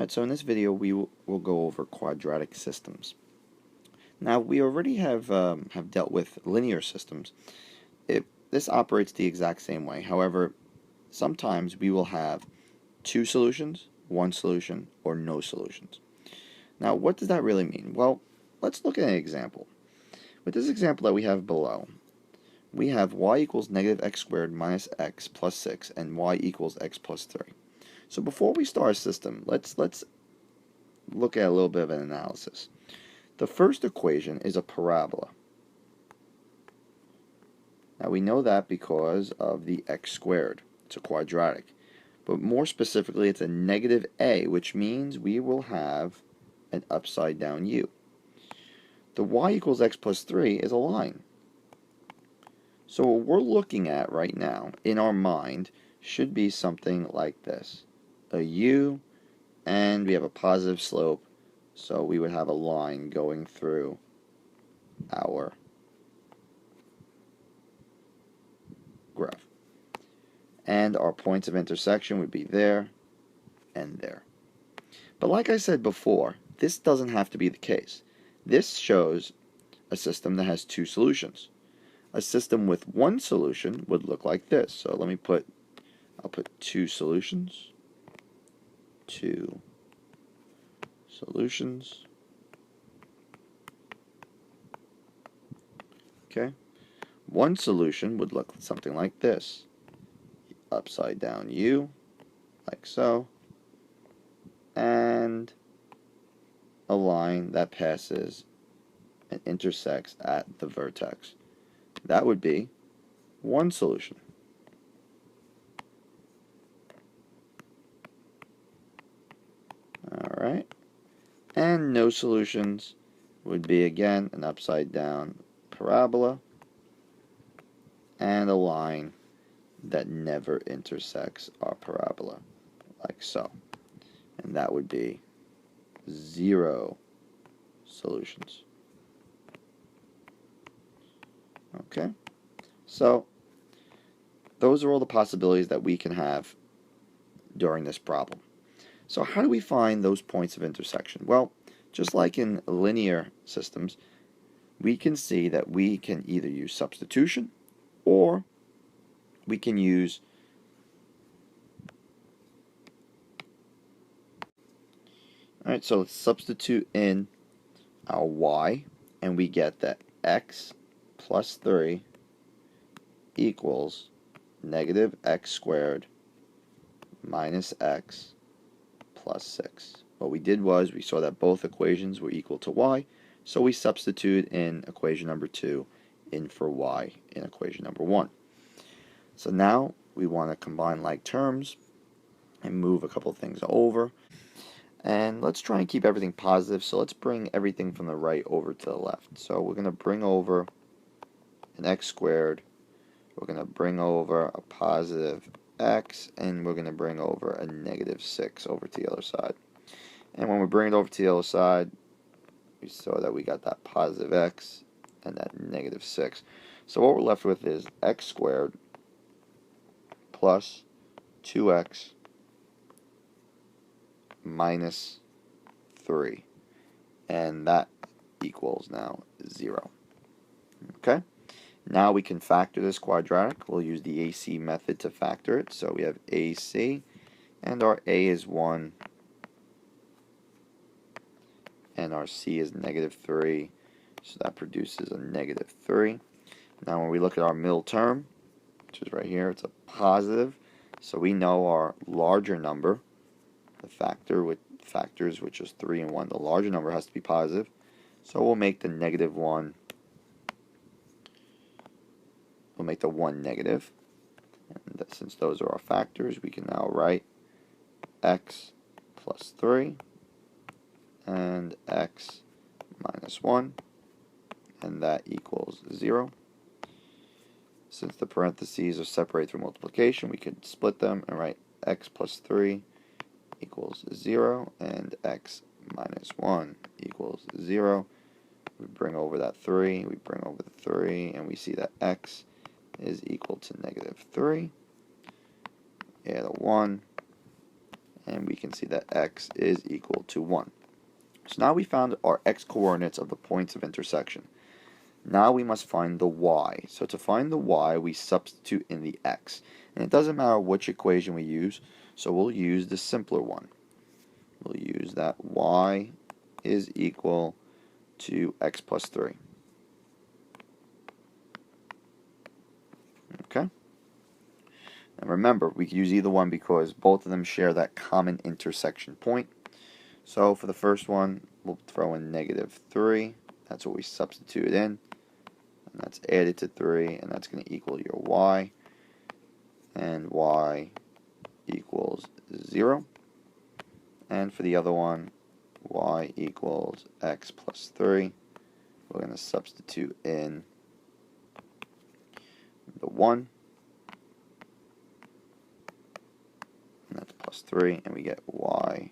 Alright, so in this video we will go over quadratic systems. Now we already have dealt with linear systems. This operates the exact same way. However, sometimes we will have two solutions, one solution, or no solutions. Now what does that really mean? Well, let's look at an example. With this example that we have below, we have y equals negative x squared minus x plus 6 and y equals x plus 3. So before we start our system, let's look at a little bit of an analysis. The first equation is a parabola. Now we know that because of the x squared. It's a quadratic. But more specifically, it's a negative a, which means we will have an upside down u. The y equals x plus 3 is a line. So what we're looking at right now in our mind should be something like this. A u, and we have a positive slope, so we would have a line going through our graph. And our points of intersection would be there and there. But like I said before, this doesn't have to be the case. This shows a system that has two solutions. A system with one solution would look like this. So I'll put two solutions. Two solutions. Okay. One solution would look something like this. Upside down u, like so, and a line that passes and intersects at the vertex. That would be one solution. Alright. And no solutions would be, again, an upside down parabola and a line that never intersects our parabola, like so. And that would be zero solutions. Okay? So, those are all the possibilities that we can have during this problem. So how do we find those points of intersection? Well, just like in linear systems, we can see that we can either use substitution or we can use Alright, so let's substitute in our y, and we get that x plus 3 equals negative x squared minus x plus 6. What we did was we saw that both equations were equal to y, so we substitute in equation number 2 in for y in equation number 1. So now we want to combine like terms and move a couple things over. And let's try and keep everything positive, so let's bring everything from the right over to the left. So we're going to bring over an x squared, we're going to bring over a positive x, and we're going to bring over a negative 6 over to the other side. And when we bring it over to the other side, we saw that we got that positive x and that negative 6. So what we're left with is x squared plus 2x minus 3, and that equals now 0. Okay, now we can factor this quadratic. We'll use the AC method to factor it. So we have AC, and our A is 1 and our C is negative 3, so that produces a negative 3. Now when we look at our middle term, which is right here, it's a positive, so we know our larger number, the factor with factors, which is 3 and 1, the larger number has to be positive, so we'll make the negative 1, we'll make the 1 negative, and since those are our factors, we can now write x plus 3 and x minus 1, and that equals 0. Since the parentheses are separated through multiplication, we could split them and write x plus 3 equals 0 and x minus 1 equals 0. We bring over that 3, we bring over the 3, and we see that x is equal to negative 3. Add a 1, and we can see that x is equal to 1. So now we found our x coordinates of the points of intersection. Now we must find the y. So to find the y, we substitute in the x. And it doesn't matter which equation we use, so we'll use the simpler one. We'll use that y is equal to x plus 3. Okay? And remember, we can use either one because both of them share that common intersection point. So for the first one, we'll throw in negative 3. That's what we substituted in. And that's added to 3, and that's going to equal your y. And y equals 0. And for the other one, y equals x plus 3. We're going to substitute in the 1. And that's plus 3. And we get y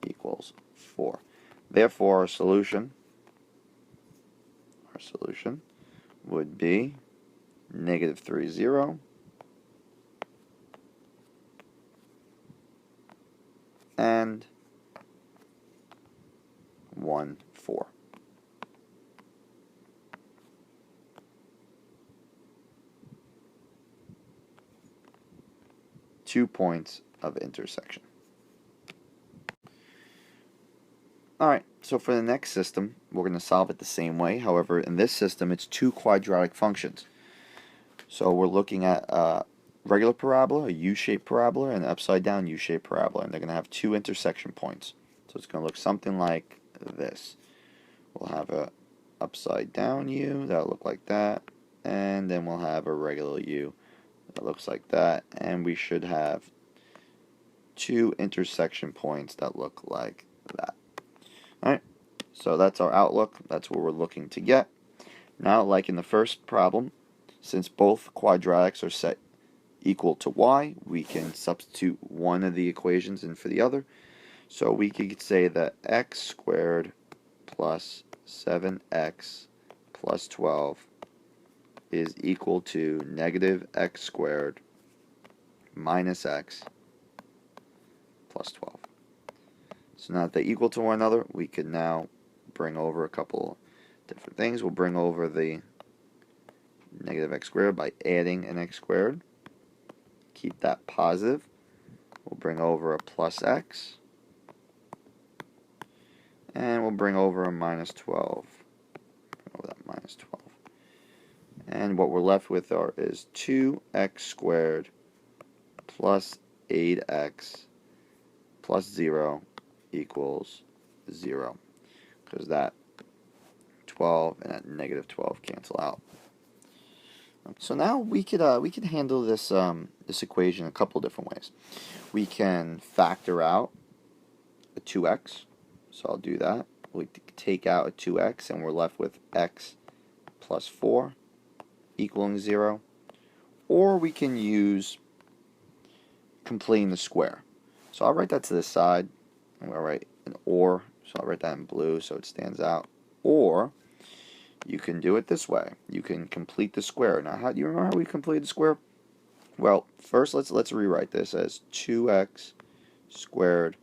equals 4. Therefore, our solution would be negative 3, 0. And 1, 4. Two points of intersection. Alright, so for the next system, we're going to solve it the same way. However, in this system, it's two quadratic functions. So we're looking at a regular parabola, a U-shaped parabola, and an upside-down U-shaped parabola. And they're going to have two intersection points. So it's going to look something like this. We'll have a upside-down U that'll look like that. And then we'll have a regular U that looks like that. And we should have two intersection points that look like that. Alright, so that's our outlook. That's what we're looking to get. Now, like in the first problem, since both quadratics are set equal to y, we can substitute one of the equations in for the other. So we could say that x squared plus 7x plus 12 is equal to negative x squared minus x plus 12. So now that they equal to one another, we can now bring over a couple different things. We'll bring over the negative x squared by adding an x squared. Keep that positive. We'll bring over a plus x. And we'll bring over a minus 12. Bring over that minus 12. And what we're left with is 2x squared plus 8x plus 0 equals 0, because that 12 and that negative 12 cancel out. So now we could handle this this equation a couple different ways. We can factor out a 2x, so I'll do that. We take out a 2x and we're left with x plus 4 equaling 0. Or we can use completing the square. So I'll write that to the side. I'm going to write an or, so I'll write that in blue so it stands out. Or you can do it this way. You can complete the square. Now, how do you remember how we completed the square? Well, first let's rewrite this as 2x squared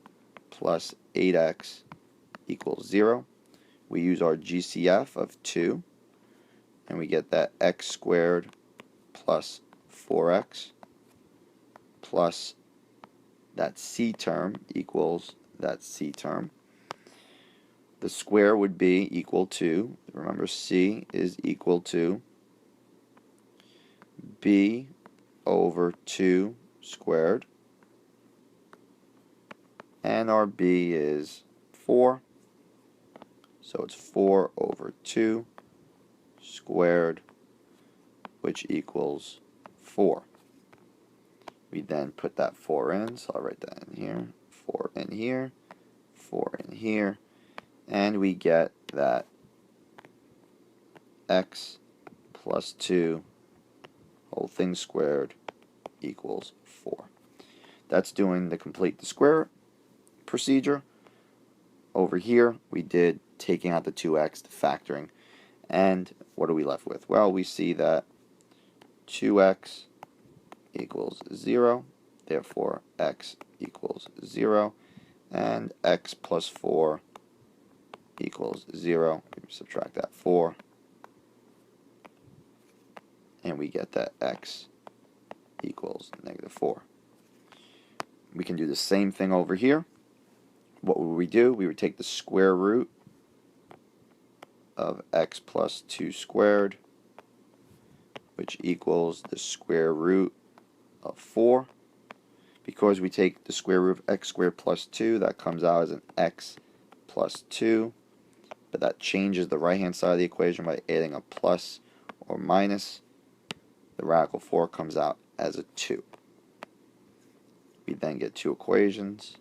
plus 8x equals 0. We use our GCF of 2, and we get that x squared plus 4x plus that c term equals that c term. The square would be equal to, remember c is equal to b over 2 squared, and our b is 4, so it's 4 over 2 squared, which equals 4. We then put that 4 in, so I'll write that in here, 4 in here, 4 in here, and we get that x plus 2 whole thing squared equals 4. That's doing the complete the square procedure. Over here, we did taking out the 2x, the factoring, and what are we left with? Well, we see that 2x equals 0, Therefore, x equals 0, and x plus 4 equals 0. We subtract that 4, and we get that x equals negative 4. We can do the same thing over here. What would we do? We would take the square root of x plus 2 squared, which equals the square root of 4. Because we take the square root of x squared plus 2, that comes out as an x plus 2. But that changes the right-hand side of the equation by adding a plus or minus. The radical 4 comes out as a 2. We then get two equations.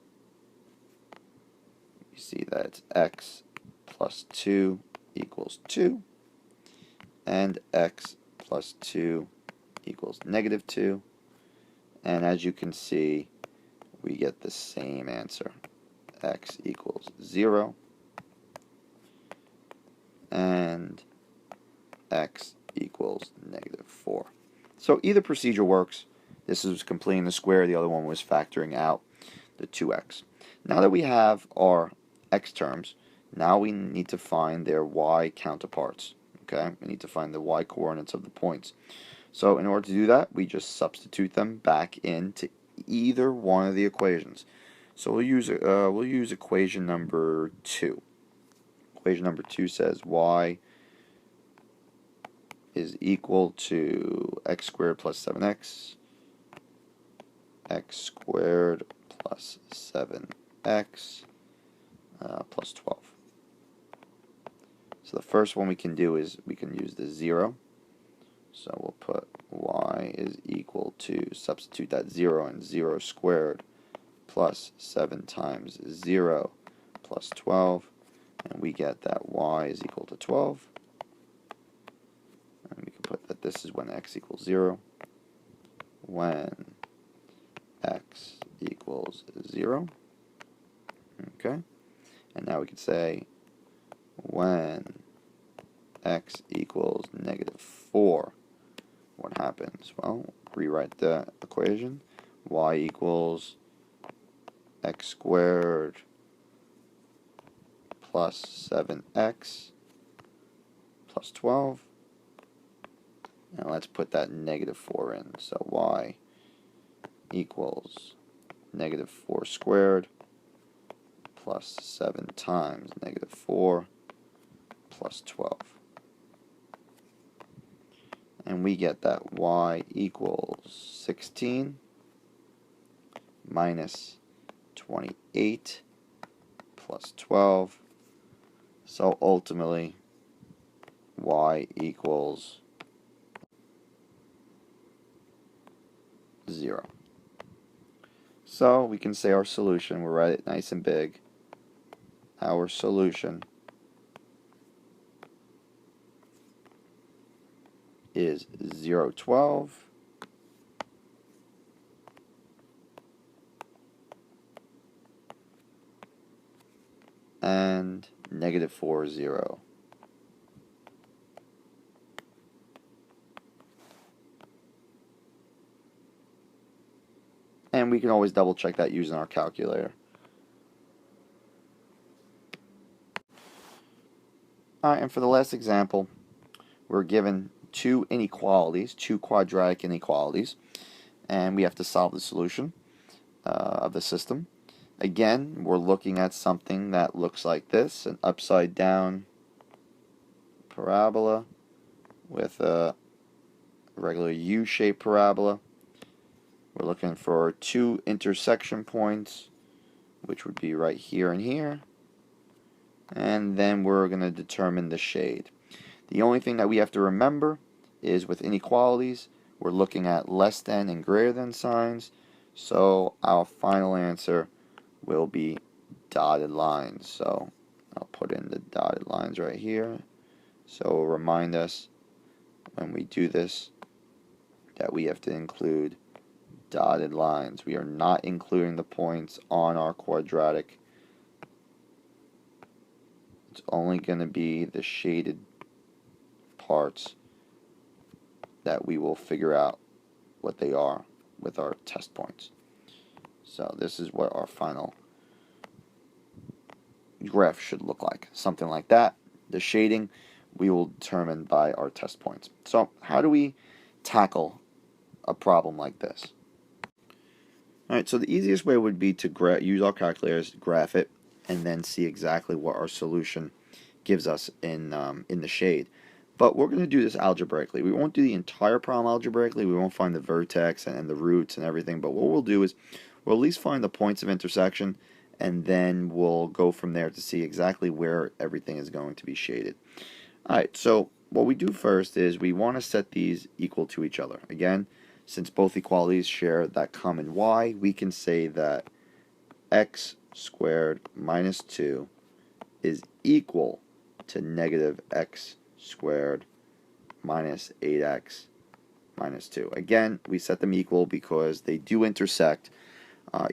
You see that it's x plus 2 equals 2, and x plus 2 equals negative 2. And as you can see, we get the same answer. X equals 0, and x equals negative 4. So either procedure works. This is completing the square. The other one was factoring out the 2x. Now that we have our x terms, now we need to find their y counterparts. Okay, we need to find the y coordinates of the points. So in order to do that, we just substitute them back into either one of the equations. So we'll use equation number 2. Equation number 2 says y is equal to x squared plus 7x, x squared plus 7x plus 12. So the first one we can do is we can use the 0. So we'll put y is equal to, substitute that 0 in 0 squared plus 7 times 0 plus 12, and we get that y is equal to 12. And we can put that this is when x equals 0. When x equals 0. Okay. And now we can say when x equals negative 4. What happens? Well, rewrite the equation. Y equals x squared plus 7x plus 12. And let's put that negative 4 in. So y equals negative 4 squared plus 7 times negative 4 plus 12. And we get that y equals 16 minus 28 plus 12. So ultimately, y equals 0. So we can say our solution, we'll write it nice and big. Our solution is 0, 12, and negative 4, 0. And we can always double check that using our calculator. Alright, and for the last example, we're given two inequalities, two quadratic inequalities, and we have to solve the solution of the system. Again, we're looking at something that looks like this, an upside down parabola with a regular U-shaped parabola. We're looking for two intersection points, which would be right here and here, and then we're going to determine the shade. The only thing that we have to remember is with inequalities, we're looking at less than and greater than signs, so our final answer will be dotted lines. So I'll put in the dotted lines right here. So it'll remind us when we do this that we have to include dotted lines. We are not including the points on our quadratic. It's only going to be the shaded parts that we will figure out what they are with our test points. So this is what our final graph should look like. Something like that. The shading we will determine by our test points. So how do we tackle a problem like this? Alright, so the easiest way would be to use our calculators, graph it, and then see exactly what our solution gives us in the shade. But we're going to do this algebraically. We won't do the entire problem algebraically. We won't find the vertex and the roots and everything. But what we'll do is we'll at least find the points of intersection, and then we'll go from there to see exactly where everything is going to be shaded. Alright, so what we do first is we want to set these equal to each other. Again, since both equalities share that common y, we can say that x squared minus 2 is equal to negative x squared minus 8x minus 2. Again, we set them equal because they do intersect.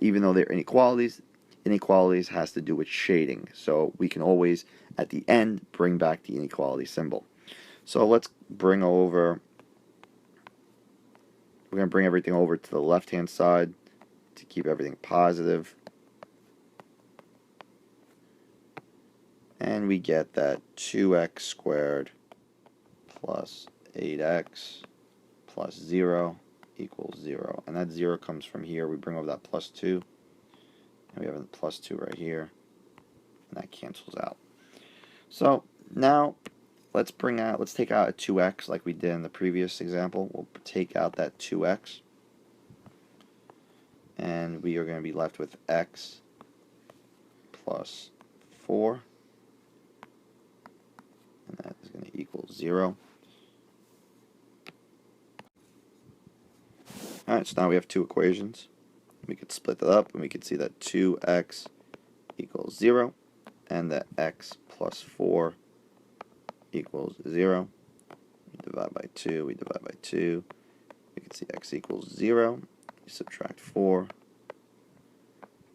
Even though they're inequalities, inequalities has to do with shading. So we can always, at the end, bring back the inequality symbol. So let's bring over, we're going to bring everything over to the left-hand side to keep everything positive. And we get that 2x squared plus 8x plus 0 equals 0. And that 0 comes from here. We bring over that plus 2. And we have a plus 2 right here. And that cancels out. So now let's take out a 2x like we did in the previous example. We'll take out that 2x. And we are going to be left with x plus 4. And that is going to equal 0. Alright, so now we have two equations. We could split that up and we could see that 2x equals 0 and that x plus 4 equals 0. We divide by 2, we divide by 2. We can see x equals 0. We subtract 4.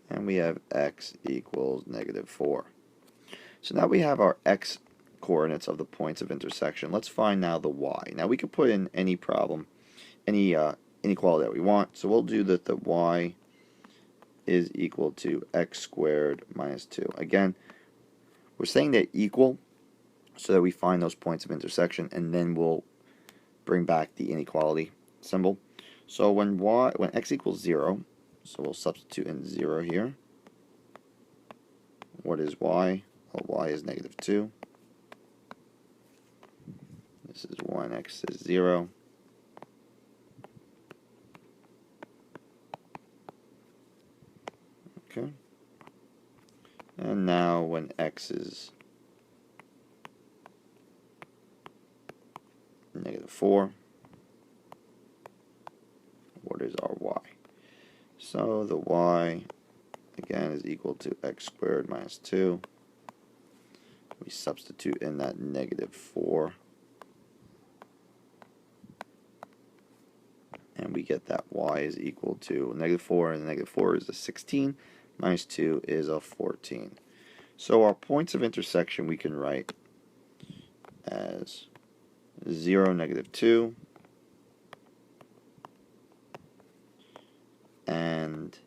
And we have x equals negative 4. So now we have our x coordinates of the points of intersection. Let's find now the y. Now we could put in any problem, any inequality that we want. So we'll do that the y is equal to x squared minus 2. Again, we're saying they're equal so that we find those points of intersection, and then we'll bring back the inequality symbol. So when x equals 0, so we'll substitute in 0 here. What is y? Well, y is negative 2. This is 1, x is 0. Okay. And now when x is negative 4, what is our y? So the y, again, is equal to x squared minus 2. We substitute in that negative 4. And we get that y is equal to negative 4, and negative 4 is a 16, minus 2 is a 14. So our points of intersection we can write as 0, negative 2, and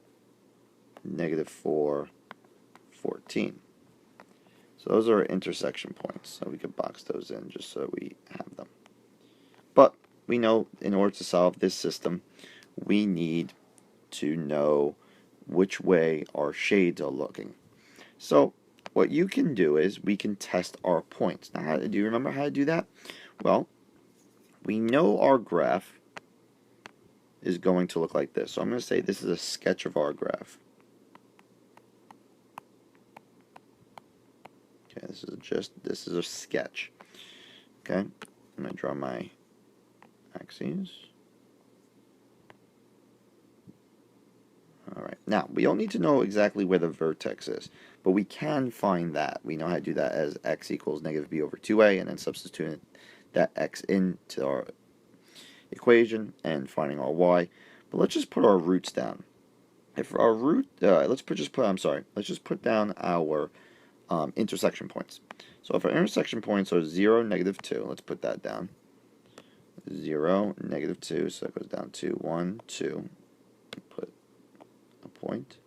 negative 4, 14. So those are our intersection points. So we could box those in just so we have them. But we know in order to solve this system, we need to know which way our shades are looking. So what you can do is we can test our points. Now, do you remember how to do that? Well, we know our graph is going to look like this. So I'm going to say this is a sketch of our graph. Okay, this is a sketch. Okay, I'm going to draw my axes. Alright, now we don't need to know exactly where the vertex is, but we can find that. We know how to do that as x equals negative b over 2a, and then substituting that x into our equation and finding our y. But let's just put our roots down. If our root, let's just put down our intersection points. So if our intersection points are 0, negative 2, let's put that down. 0, negative 2, so that goes down to 1, 2. point.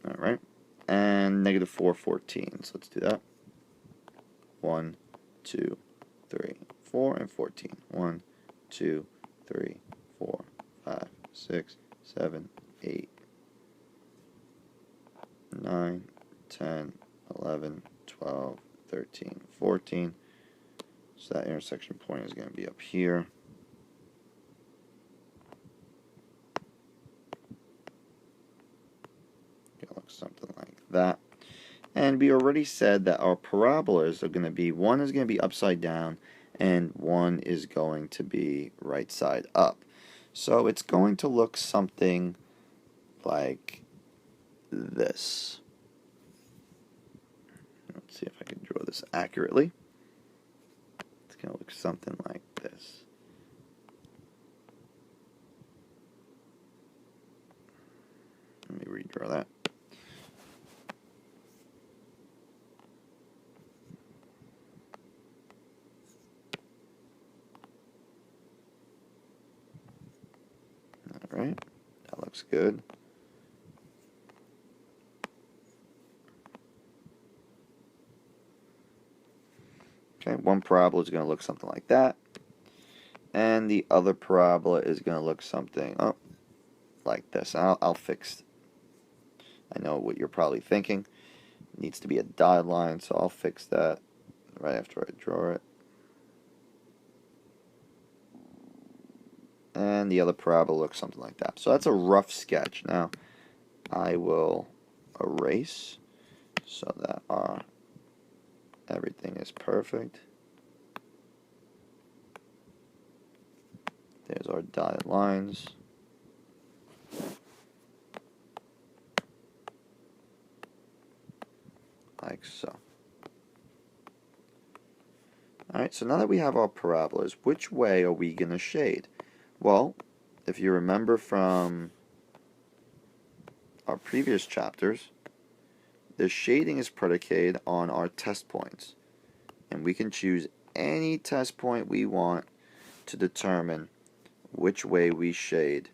Alright. And negative 4, 14. So let's do that. 1, 2, 3, 4, and 14. 1, 2, 3, 4, 5, 6, 7, 8, 9, 10, 11, 12, 13, 14. So that intersection point is going to be up here. It looks something like that. And we already said that our parabolas are going to be, one is going to be upside down and one is going to be right side up. So it's going to look something like this. Let's see if I can draw this accurately. It's going to look something like this. Let me redraw that. Alright, that looks good. Okay, one parabola is going to look something like that. And the other parabola is going to look something like this. I'll fix. I know what you're probably thinking. It needs to be a dotted line, so I'll fix that right after I draw it. And the other parabola looks something like that. So that's a rough sketch. Now I will erase so that everything is perfect. There's our dotted lines. Like so. Alright, so now that we have our parabolas, which way are we going to shade? Well, if you remember from our previous chapters, the shading is predicated on our test points. And we can choose any test point we want to determine which way we shade.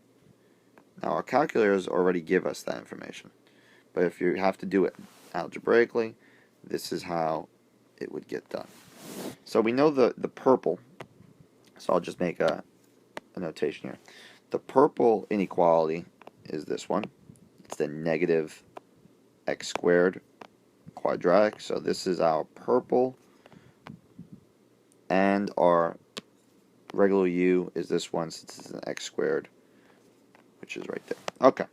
Now, our calculators already give us that information. But if you have to do it algebraically, this is how it would get done. So we know the purple, so I'll just make a notation here. The purple inequality is this one. It's the negative x squared quadratic. So this is our purple, and our regular u is this one, since it's an x squared, which is right there. Okay,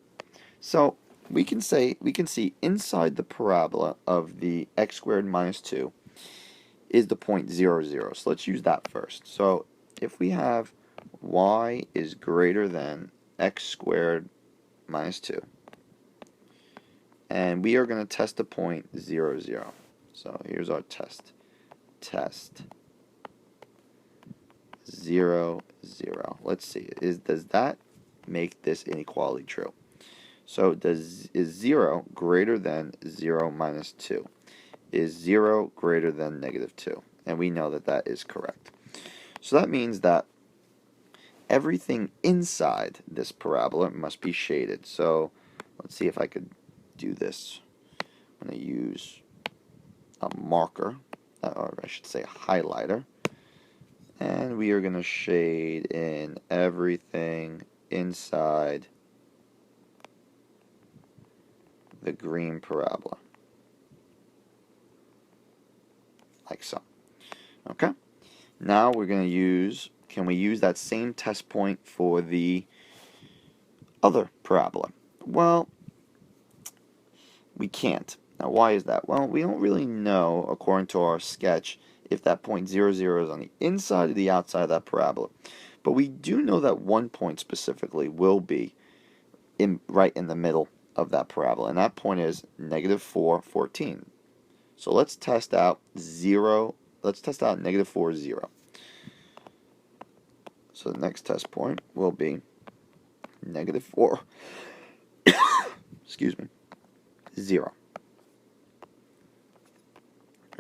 so we can see inside the parabola of the x squared minus 2 is the point 0, 0. So let's use that first. So if we have y is greater than x squared minus 2, and we are going to test the point 0, 0. So here's our test. Test 0, 0. Let's see. Does that make this inequality true? So is 0 greater than 0 minus 2? Is 0 greater than negative 2? And we know that that is correct. So that means that everything inside this parabola must be shaded. So let's see if I could do this. I'm going to use a marker, or I should say a highlighter. And we are going to shade in everything inside the green parabola. Like so. Okay? Now we're going to use, can we use that same test point for the other parabola? Well, we can't. Now why is that? Well, we don't really know, according to our sketch, if that point 0, 0 is on the inside or the outside of that parabola. But we do know that one point specifically will be right in the middle of that parabola, and that point is negative 4, 14. So let's test out 0. Let's test out negative 4, 0. So the next test point will be negative 4, excuse me, 0.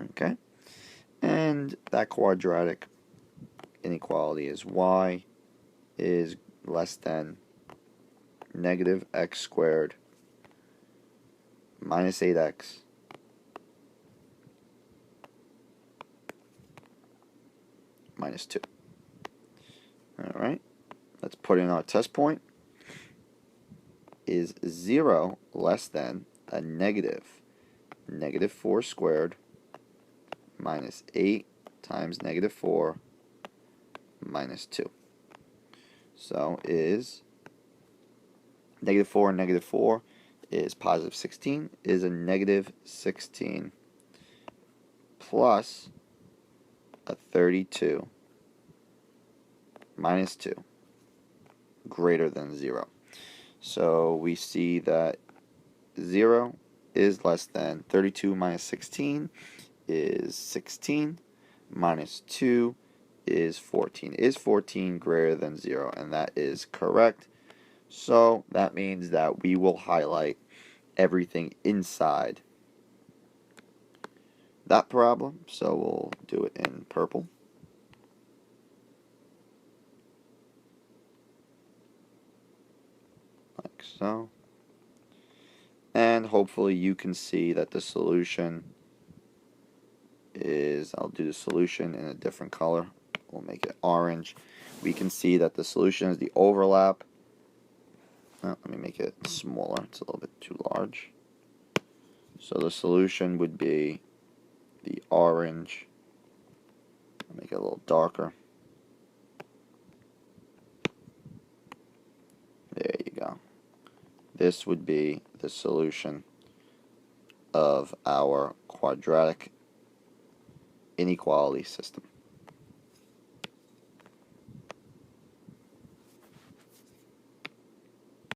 Okay? And that quadratic inequality is y is less than negative x squared minus 8x minus 2. Alright, let's put in our test point. Is 0 less than a negative 4 squared minus 8 times negative 4 minus 2. So is negative 4 and negative 4 is positive 16, is a negative 16 plus a 32 minus 2 greater than 0. So we see that 0 is less than 32 minus 16 is 16 minus 2 is 14. Is 14 greater than 0? And that is correct. So that means that we will highlight everything inside that problem. So we'll do it in purple. Like so. And hopefully you can see that the solution is, I'll do the solution in a different color. We'll make it orange. We can see that the solution is the overlap. Let me make it smaller. It's a little bit too large. So the solution would be the orange. I'll make it a little darker. There you go. This would be the solution of our quadratic inequality system.